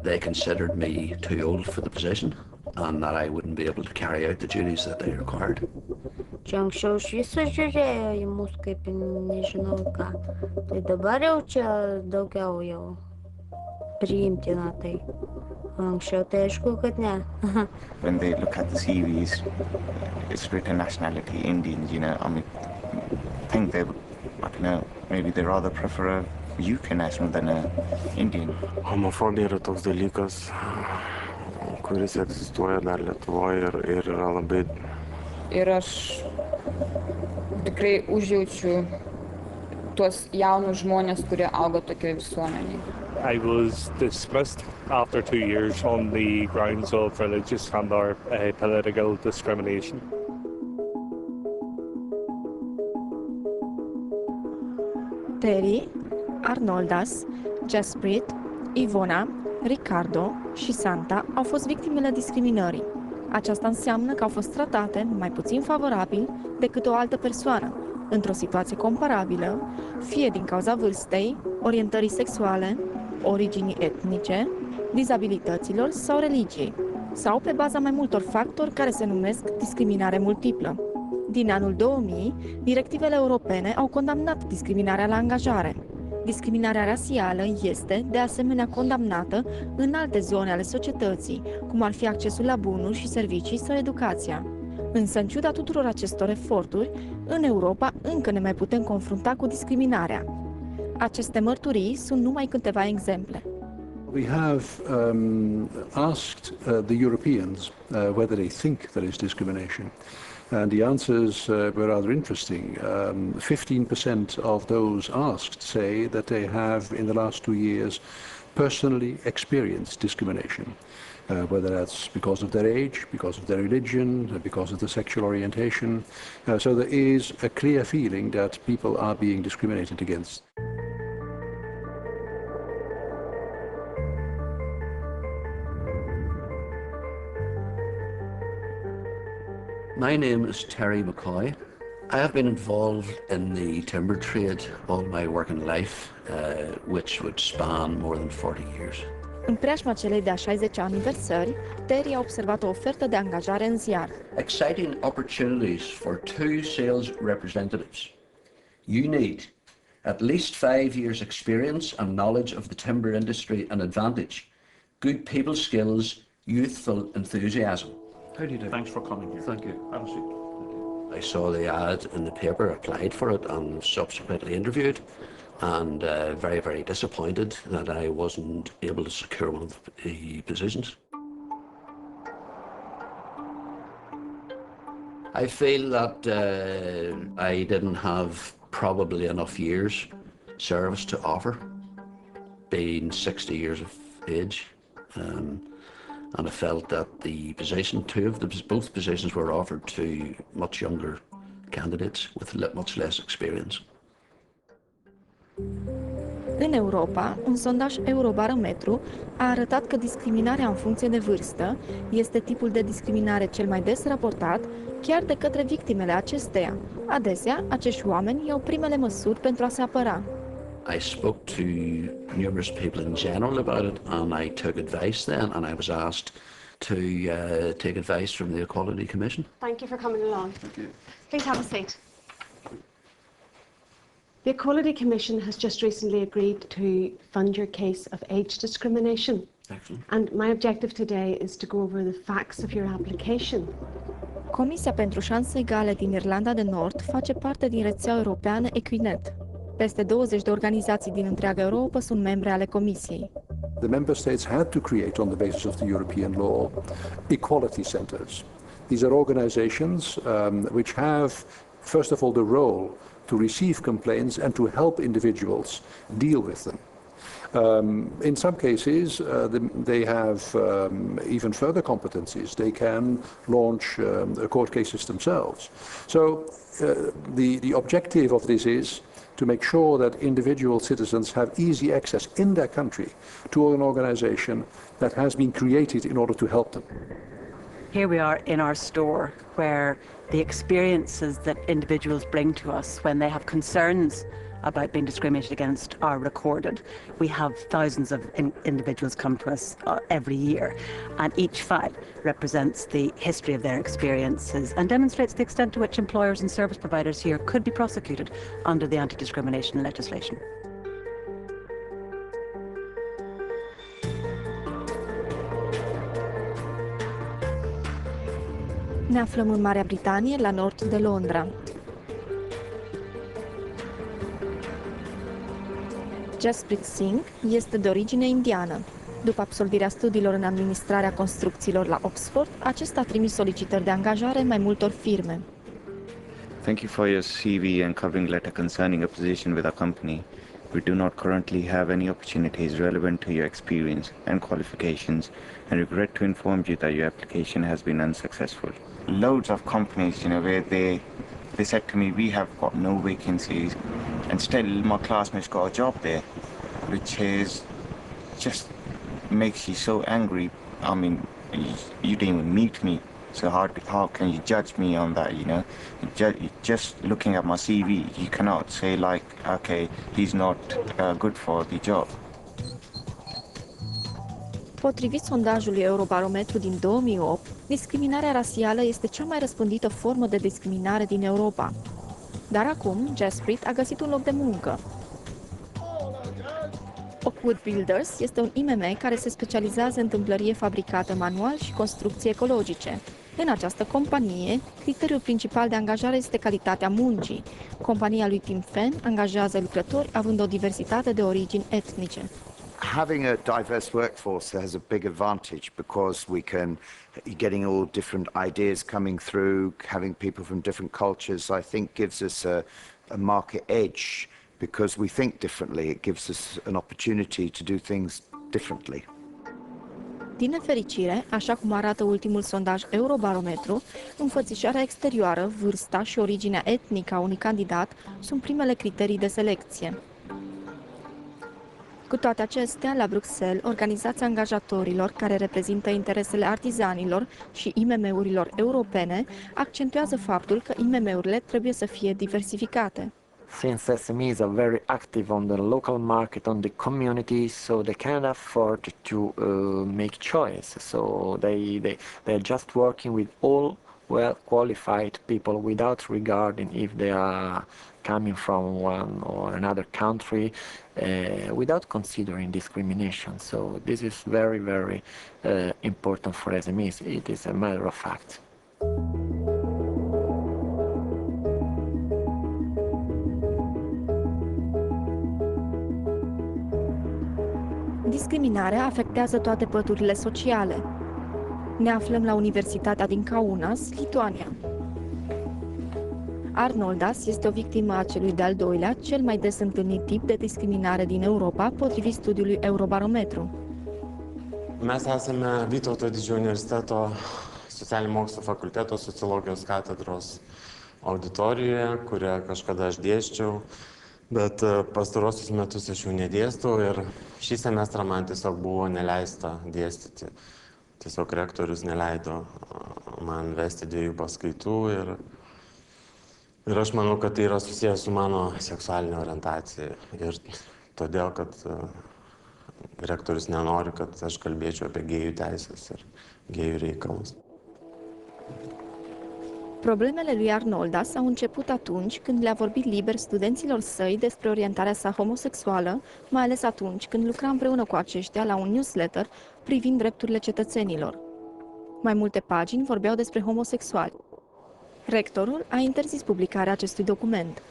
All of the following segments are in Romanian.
They considered me too old for the position and that I wouldn't be able to carry out the duties that they required. Čia anksčiau iš viso žiūrėjo į mus kaip nežinau ką. Tai dabar jau čia daugiau jau priimtina tai. Anksčiau tai aišku, kad ne. When they look at the CVs, it's written nationality Indians, I think they would, maybe they rather prefer a UK national than a Indian. Homofobija yra toks dalykas, kuris egzistuoja dar Lietuvoje ir yra labai. Ir aš tikrai užjaučiu tuos jaunus žmonės, kurie auga tokioje visuomenėje. I was dismissed after 2 years on the grounds of religious and/or political discrimination. Terry, Arnoldas, Jasprit, Ivona, Ricardo și Santa au fost victimele discriminării. Aceasta înseamnă că au fost tratate mai puțin favorabil decât o altă persoană, într-o situație comparabilă, fie din cauza vârstei, orientării sexuale, originii etnice, dizabilităților sau religiei, sau pe baza mai multor factori care se numesc discriminare multiplă. Din anul 2000, directivele europene au condamnat discriminarea la angajare. Discriminarea rasială este, de asemenea, condamnată în alte zone ale societății, cum ar fi accesul la bunuri și servicii sau educația. Însă, în ciuda tuturor acestor eforturi, în Europa încă ne mai putem confrunta cu discriminarea. Aceste mărturii sunt numai câteva exemple. We have asked the Europeans whether they think there is discrimination. And the answers were rather interesting. 15% of those asked say that they have, in the last 2 years, personally experienced discrimination, whether that's because of their age, because of their religion, because of their sexual orientation. So there is a clear feeling that people are being discriminated against. My name is Terry McCoy. I have been involved in the timber trade all my working life, which would span more than 40 years. În preajma celei de-a 60-a aniversări, Terry a observat o ofertă de angajare în ziar. Exciting opportunities for 2 sales representatives. You need at least 5 years experience and knowledge of the timber industry and advantage, good people skills, youthful enthusiasm. How do you do? Thanks for coming here. Thank you. Have a seat. I saw the ad in the paper, applied for it and subsequently interviewed, and very, very disappointed that I wasn't able to secure one of the positions. I feel that I didn't have probably enough years service to offer, being 60 years of age. And I felt that the position, both positions were offered to much younger candidates with much less experience. În Europa, un sondaj Eurobarometru a arătat că discriminarea în funcție de vârstă este tipul de discriminare cel mai des raportat, chiar de către victimele acesteia. Adesea, acești oameni iau primele măsuri pentru a se apăra. I spoke to numerous people in general about it, and I took advice then, and I was asked to take advice from the Equality Commission. Thank you for coming along. Thank you. Please have a seat. The Equality Commission has just recently agreed to fund your case of age discrimination. Excellent. And my objective today is to go over the facts of your application. Comisia pentru șanse egale din Irlanda de Nord face parte din rețeaua europeană Equinet. Peste 20 de organizații din întreaga Europa sunt membre ale Comisiei. The member states had to create, on the basis of the European law, equality centers. These are organizations which have, first of all, the role to receive complaints and to help individuals deal with them. In some cases, they have even further competencies. They can launch court cases themselves. So the objective of this is to make sure that individual citizens have easy access in their country to an organization that has been created in order to help them. Here we are in our store where the experiences that individuals bring to us when they have concerns about being discriminated against are recorded. We have thousands of individuals come to us every year, and each file represents the history of their experiences and demonstrates the extent to which employers and service providers here could be prosecuted under the anti-discrimination legislation. Ne aflăm în Marea Britanie, la nord de Londra. Jasprit Singh este de origine indiană. După absolvirea studiilor în administrarea construcțiilor la Oxford, acesta a trimis solicitări de angajare mai multor firme. Thank you for your CV and covering letter concerning a position with our company. We do not currently have any opportunities relevant to your experience and qualifications and regret to inform you that your application has been unsuccessful. Loads of companies, where they said to me, we have got no vacancies, and still my classmates got a job there, which is just makes you so angry. I mean, you didn't even meet me, so how can you judge me on that, Just looking at my CV, you cannot say like, okay, he's not good for the job. Potrivit sondajului Eurobarometru din 2008, discriminarea rasială este cea mai răspândită formă de discriminare din Europa. Dar acum, Jasprit a găsit un loc de muncă. Oakwood Builders este un IMM care se specializează în tâmplărie fabricată manual și construcții ecologice. În această companie, criteriul principal de angajare este calitatea muncii. Compania lui Tim Fenn angajează lucrători având o diversitate de origini etnice. Having a diverse workforce has a big advantage because we can getting all different ideas coming through, having people from different cultures, I think gives us a market edge because we think differently. It gives us an opportunity to do things differently. Din nefericire, așa cum arată ultimul sondaj Eurobarometru, înfățișarea exterioară, vârsta și originea etnică a unui candidat sunt primele criterii de selecție. Cu toate acestea, la Bruxelles, Organizația Angajatorilor, care reprezintă interesele artizanilor și IMM-urilor europene, accentuează faptul că IMM-urile trebuie să fie diversificate. Since SMEs are very active on the local market, on the community, so they can't afford to make choice. So they're just working with all well-qualified people without regarding if they are coming from one or another country, without considering discrimination. So this is very, very important for SMEs. It is a matter of fact. Discriminarea afectează toate păturile sociale. Ne aflăm la Universitatea din Kaunas, Lituania. Arnoldas este o victimă a celui de-al doilea, cel mai des întâlnit tip de discriminare din Europa, potrivit studiului Eurobarometru. Mes esame Vytauto Didžiojo universiteto socialinių mokslų fakulteto sociologijos katedros auditorijoje, kurioje kažkada aš dėsčiau, bet pastarosius metus aš jau nedėstau ir šį semestrą man tiesiog buvo neleista dėstyti. Tiesiog rektorius neleido man vesti 2 paskaitų ir aš manau, kad tai yra susijęs su mano seksualinė orientacija ir todėl, kad rektorius nenori, kad aš kalbėčiau apie gėjų teisės ir gėjų reikalus. Problemele lui Arnoldas au început atunci când le-a vorbit liber studenților săi despre orientarea sa homosexuală, mai ales atunci când lucra împreună cu aceștia la un newsletter privind drepturile cetățenilor. Mai multe pagini vorbeau despre homosexuali. Rectorul a interzis publicarea acestui document.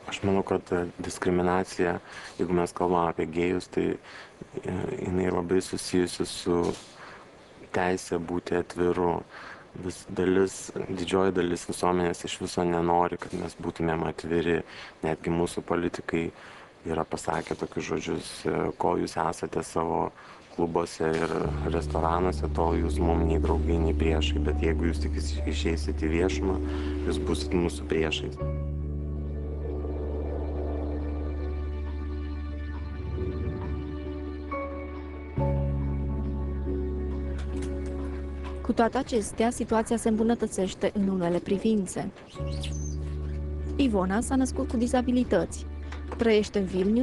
Aš manau, kad diskriminacija, jeigu mes kalbame apie gėjus, tai jinai labai susijusi su teisė būti atviru. Didžioji dalis visuomenės iš viso nenori, kad mes būtumėm atviri. Netgi mūsų politikai yra pasakę tokius žodžius, kol jūs esate savo klubuose ir restoranuose, tol jūs mums nei draugai, nei priešai. Bet jeigu jūs tik išeisit į viešumą, jūs būsit mūsų priešais. Cu toate acestea, situația se îmbunătățește în unele privințe. Ivona s-a născut cu dizabilități. Trăiește în Vilnius,